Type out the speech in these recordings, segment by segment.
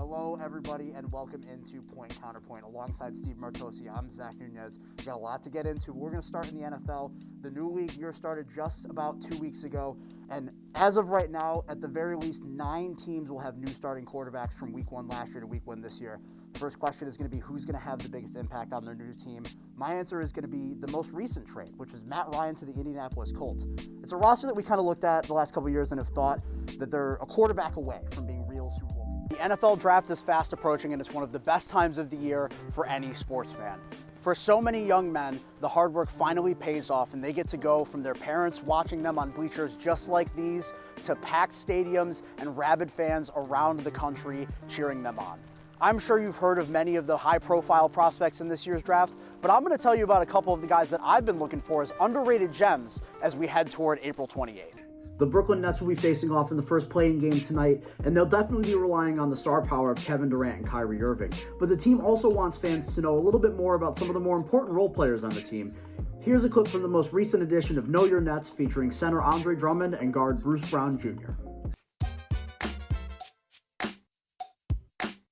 Hello, everybody, and welcome into Point Counterpoint. Alongside Steve Martosi, I'm Zack Nuñez. We've got a lot to get into. We're going to start in the NFL. The new league year started just about 2 weeks ago, and as of right now, at the very least, 9 teams will have new starting quarterbacks from week 1 last year to week 1 this year. The first question is going to be who's going to have the biggest impact on their new team. My answer is going to be the most recent trade, which is Matt Ryan to the Indianapolis Colts. It's a roster that we kind of looked at the last couple of years and have thought that they're a quarterback away from being real Super Bowl. The NFL draft is fast approaching, and it's one of the best times of the year for any sports fan. For so many young men, the hard work finally pays off, and they get to go from their parents watching them on bleachers just like these to packed stadiums and rabid fans around the country cheering them on. I'm sure you've heard of many of the high-profile prospects in this year's draft, but I'm going to tell you about a couple of the guys that I've been looking for as underrated gems as we head toward April 28th. The Brooklyn Nets will be facing off in the first play-in game tonight, and they'll definitely be relying on the star power of Kevin Durant and Kyrie Irving. But the team also wants fans to know a little bit more about some of the more important role players on the team. Here's a clip from the most recent edition of Know Your Nets featuring center Andre Drummond and guard Bruce Brown Jr.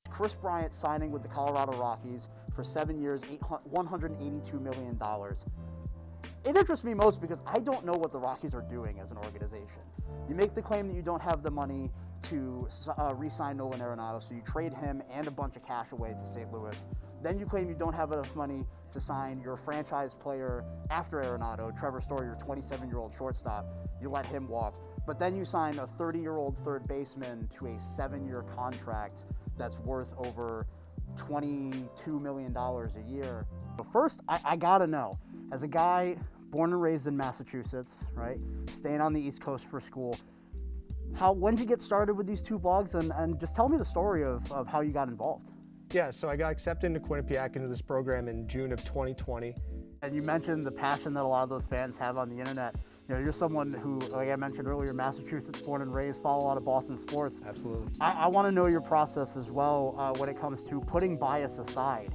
Chris Bryant signing with the Colorado Rockies for 7 years, $182 million. It interests me most because I don't know what the Rockies are doing as an organization. You make the claim that you don't have the money to re-sign Nolan Arenado, so you trade him and a bunch of cash away to St. Louis. Then you claim you don't have enough money to sign your franchise player after Arenado, Trevor Story, your 27-year-old shortstop. You let him walk. But then you sign a 30-year-old third baseman to a 7-year contract that's worth over $22 million a year. But first, I gotta know, as a guy born and raised in Massachusetts, right, staying on the East Coast for school, when did you get started with these two blogs? And just tell me the story of how you got involved. Yeah, so I got accepted into Quinnipiac into this program in June of 2020. And you mentioned the passion that a lot of those fans have on the internet. You know, you're someone who, like I mentioned earlier, Massachusetts born and raised, follow a lot of Boston sports. Absolutely. I want to know your process as well when it comes to putting bias aside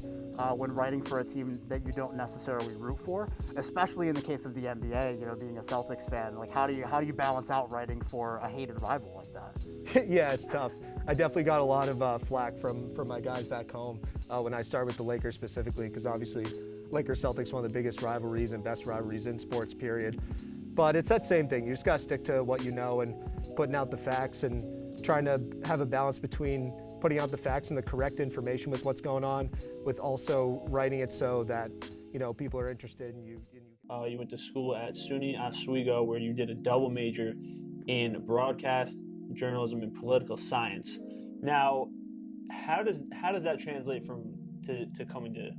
when writing for a team that you don't necessarily root for, especially in the case of the NBA, you know, being a Celtics fan. Like, how do you balance out writing for a hated rival like that? Yeah, it's tough. I definitely got a lot of flack from my guys back home when I started with the Lakers specifically, because obviously Lakers-Celtics one of the biggest rivalries and best rivalries in sports, period. But it's that same thing. You just got to stick to what you know and putting out the facts and trying to have a balance between putting out the facts and the correct information with what's going on, with also writing it so that, you know, people are interested in you. You went to school at SUNY Oswego, where you did a double major in broadcast, journalism, and political science. Now, how does that translate to coming to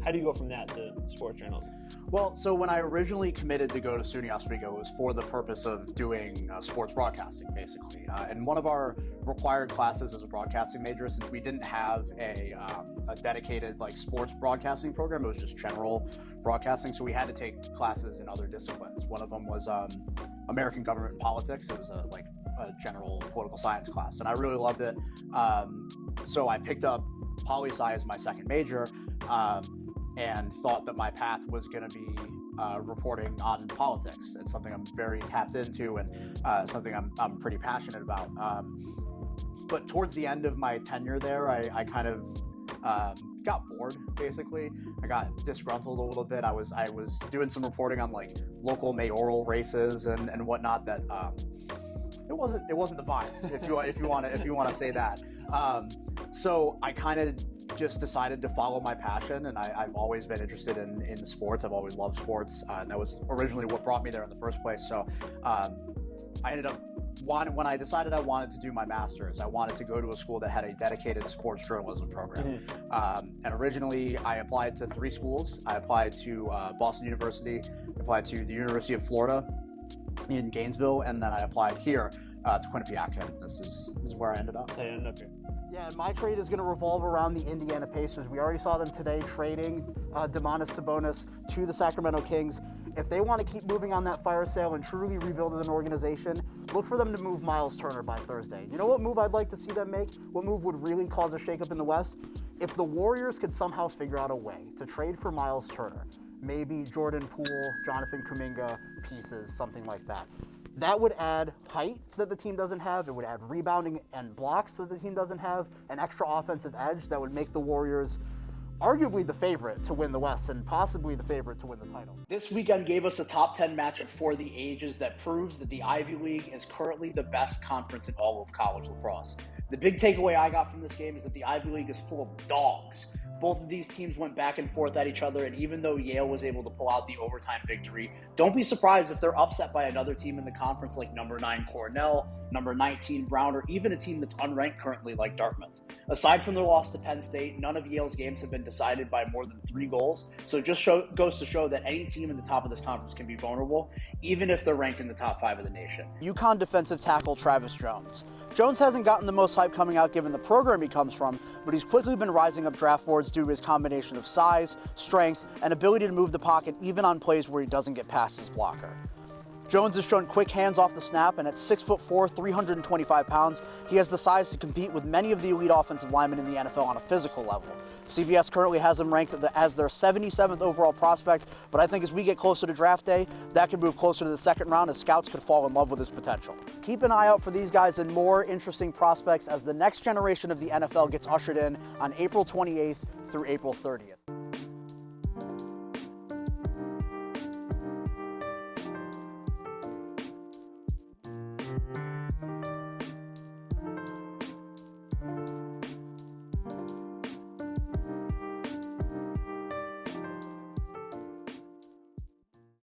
how do you go from that to sports journalism? Well, so when I originally committed to go to SUNY Oswego, it was for the purpose of doing sports broadcasting, basically. And one of our required classes as a broadcasting major, since we didn't have a dedicated sports broadcasting program, it was just general broadcasting, so we had to take classes in other disciplines. One of them was American government and politics. It was a general political science class, and I really loved it. So I picked up poli-sci as my second major, and thought that my path was going to be reporting on politics. It's something I'm very tapped into and something I'm pretty passionate about. But towards the end of my tenure there, I kind of got bored, basically. I got disgruntled a little bit. I was doing some reporting on local mayoral races and whatnot that it wasn't the vibe, if you want to say that. So I kind of just decided to follow my passion, and I've always been interested in sports. I've always loved sports, and that was originally what brought me there in the first place. So I ended up, when I decided I wanted to do my master's, I wanted to go to a school that had a dedicated sports journalism program. And originally I applied to 3 schools. I applied to Boston University, applied to the University of Florida in Gainesville, and then I applied here to Quinnipiac, and this is where I ended up. So you ended up here. Yeah, and my trade is going to revolve around the Indiana Pacers. We already saw them today trading Domantas Sabonis to the Sacramento Kings. If they want to keep moving on that fire sale and truly rebuild as an organization, look for them to move Miles Turner by Thursday. You know what move I'd like to see them make? What move would really cause a shakeup in the West? If the Warriors could somehow figure out a way to trade for Miles Turner, maybe Jordan Poole, Jonathan Kuminga pieces, something like that. That would add height that the team doesn't have. It would add rebounding and blocks that the team doesn't have, an extra offensive edge that would make the Warriors arguably the favorite to win the West and possibly the favorite to win the title. This weekend gave us a top 10 matchup for the ages that proves that the Ivy League is currently the best conference in all of college lacrosse. The big takeaway I got from this game is that the Ivy League is full of dogs. Both of these teams went back and forth at each other, and even though Yale was able to pull out the overtime victory, don't be surprised if they're upset by another team in the conference like number 9 Cornell, number 19 Brown, or even a team that's unranked currently like Dartmouth. Aside from their loss to Penn State, none of Yale's games have been decided by more than 3 goals, so it just goes to show that any team in the top of this conference can be vulnerable, even if they're ranked in the top 5 of the nation. UConn defensive tackle Travis Jones. Jones hasn't gotten the most hype coming out given the program he comes from, but he's quickly been rising up draft boards due to his combination of size, strength, and ability to move the pocket even on plays where he doesn't get past his blocker. Jones has shown quick hands off the snap, and at 6'4", 325 pounds, he has the size to compete with many of the elite offensive linemen in the NFL on a physical level. CBS currently has him ranked as their 77th overall prospect, but I think as we get closer to draft day, that could move closer to the second round as scouts could fall in love with his potential. Keep an eye out for these guys and more interesting prospects as the next generation of the NFL gets ushered in on April 28th through April 30th.